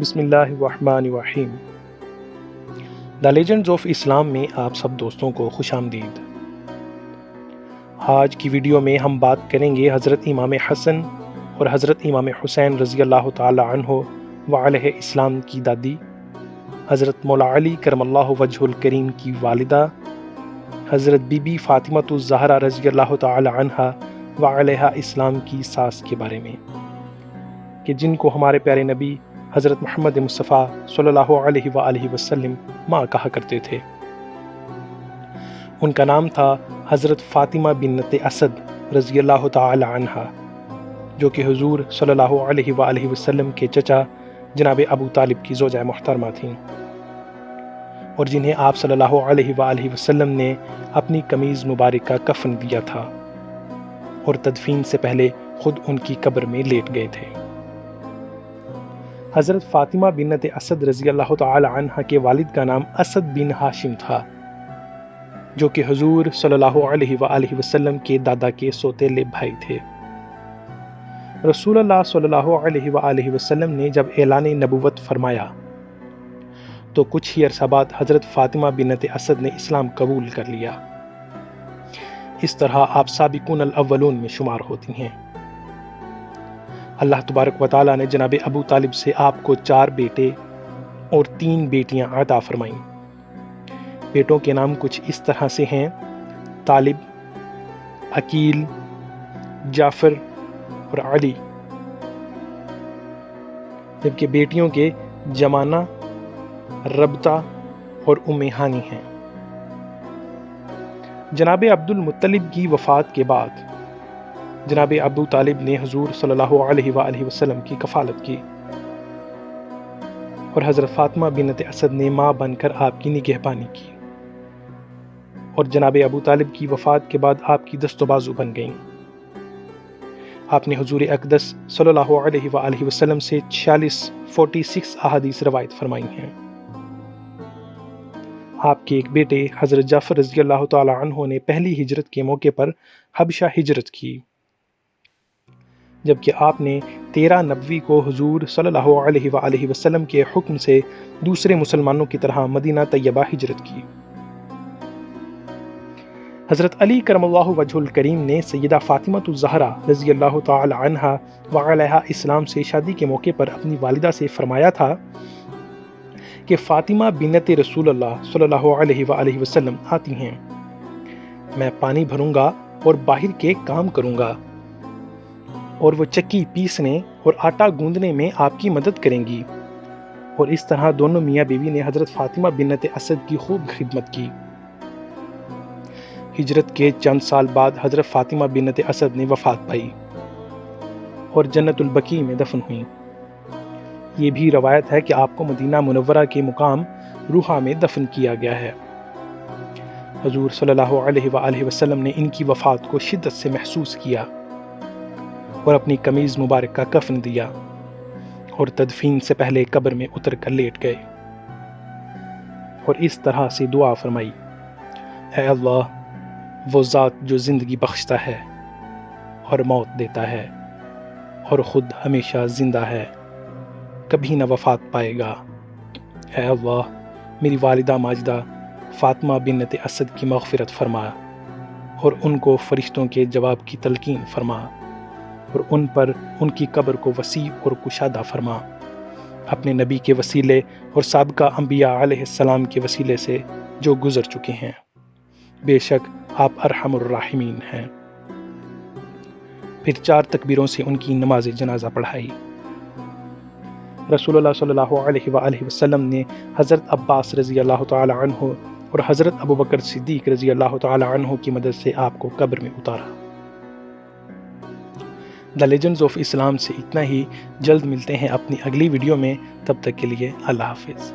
بسم اللہ الرحمن الرحیم۔ دا لیجنڈز آف اسلام میں آپ سب دوستوں کو خوش آمدید۔ آج کی ویڈیو میں ہم بات کریں گے حضرت امام حسن اور حضرت امام حسین رضی اللہ تعالی عنہ و علیہ السلام کی دادی حضرت مولا علی کرم اللہ وجہ الکریم کی والدہ حضرت بی بی فاطمۃ الزہرا رضی اللہ تعالی عنہا و علیہ السلام کی ساس کے بارے میں، کہ جن کو ہمارے پیارے نبی حضرت محمد مصطفیٰ صلی اللہ علیہ وآلہ وسلم ماں کہا کرتے تھے۔ ان کا نام تھا حضرت فاطمہ بنت اسد رضی اللہ تعالی عنہا، جو کہ حضور صلی اللہ علیہ وآلہ وسلم کے چچا جناب ابو طالب کی زوجہ محترمہ تھیں، اور جنہیں آپ صلی اللہ علیہ وآلہ وسلم نے اپنی قمیض مبارک کا کفن دیا تھا اور تدفین سے پہلے خود ان کی قبر میں لیٹ گئے تھے۔ حضرت فاطمہ بنت اسد رضی اللہ تعالی عنہ کے والد کا نام اسد بن ہاشم تھا، جو کہ حضور صلی اللہ علیہ وآلہ وسلم کے دادا کے سوتیلے بھائی تھے۔ رسول اللہ صلی اللہ علیہ وآلہ وسلم نے جب اعلان نبوت فرمایا تو کچھ ہی عرصہ بعد حضرت فاطمہ بنت اسد نے اسلام قبول کر لیا۔ اس طرح آپ سابقون الاولون میں شمار ہوتی ہیں۔ اللہ تبارک و تعالیٰ نے جناب ابو طالب سے آپ کو 4 بیٹے اور 3 بیٹیاں عطا فرمائیں۔ بیٹوں کے نام کچھ اس طرح سے ہیں: طالب، عقیل، جعفر اور علی، جبکہ بیٹیوں کے جمانہ، ربطہ اور ام ہانی ہیں۔ جناب عبد المطلب کی وفات کے بعد جناب ابو طالب نے حضور صلی اللہ علیہ وآلہ وسلم کی کفالت کی، اور حضرت فاطمہ بنت اسد نے ماں بن کر آپ کی نگہبانی کی، اور جناب ابو طالب کی وفات کے بعد آپ کی دست و بازو بن گئیں۔ آپ نے حضور اقدس صلی اللہ علیہ وآلہ وسلم سے 46 احادیث روایت فرمائی ہیں۔ آپ کے ایک بیٹے حضرت جعفر رضی اللہ تعالی عنہ نے پہلی ہجرت کے موقع پر حبشہ ہجرت کی، جبکہ آپ نے 13 نبوی کو حضور صلی اللہ علیہ وآلہ وسلم کے حکم سے دوسرے مسلمانوں کی طرح مدینہ طیبہ ہجرت کی۔ حضرت علی کرم اللہ وجہ الکریم نے سیدہ فاطمۃ الزہرا رضی اللہ تعالی عنہا و علیہ السلام سے شادی کے موقع پر اپنی والدہ سے فرمایا تھا کہ فاطمہ بنت رسول اللہ صلی اللہ علیہ وآلہ وسلم آتی ہیں، میں پانی بھروں گا اور باہر کے کام کروں گا، اور وہ چکی پیسنے اور آٹا گوندنے میں آپ کی مدد کریں گی۔ اور اس طرح دونوں میاں بیوی نے حضرت فاطمہ بنت اسد کی خوب خدمت کی۔ ہجرت کے چند سال بعد حضرت فاطمہ بنت اسد نے وفات پائی اور جنت البقیع میں دفن ہوئیں۔ یہ بھی روایت ہے کہ آپ کو مدینہ منورہ کے مقام روحہ میں دفن کیا گیا ہے۔ حضور صلی اللہ علیہ وآلہ وسلم نے ان کی وفات کو شدت سے محسوس کیا اور اپنی قمیض مبارک کا کفن دیا، اور تدفین سے پہلے قبر میں اتر کر لیٹ گئے، اور اس طرح سے دعا فرمائی: اے اللہ، وہ ذات جو زندگی بخشتا ہے اور موت دیتا ہے اور خود ہمیشہ زندہ ہے، کبھی نہ وفات پائے گا، اے اللہ میری والدہ ماجدہ فاطمہ بنت اسد کی مغفرت فرما، اور ان کو فرشتوں کے جواب کی تلقین فرما، اور ان پر ان کی قبر کو وسیع اور کشادہ فرما، اپنے نبی کے وسیلے اور سابقہ انبیاء علیہ السلام کے وسیلے سے جو گزر چکے ہیں، بے شک آپ ارحم الراحمین ہیں۔ پھر 4 تکبیروں سے ان کی نماز جنازہ پڑھائی۔ رسول اللہ صلی اللہ علیہ وآلہ وسلم نے حضرت عباس رضی اللہ تعالی عنہ اور حضرت ابوبکر صدیق رضی اللہ تعالی عنہ کی مدد سے آپ کو قبر میں اتارا۔ دا لیجنڈز آف اسلام سے اتنا ہی، جلد ملتے ہیں اپنی اگلی ویڈیو میں، تب تک کے لیے اللہ حافظ۔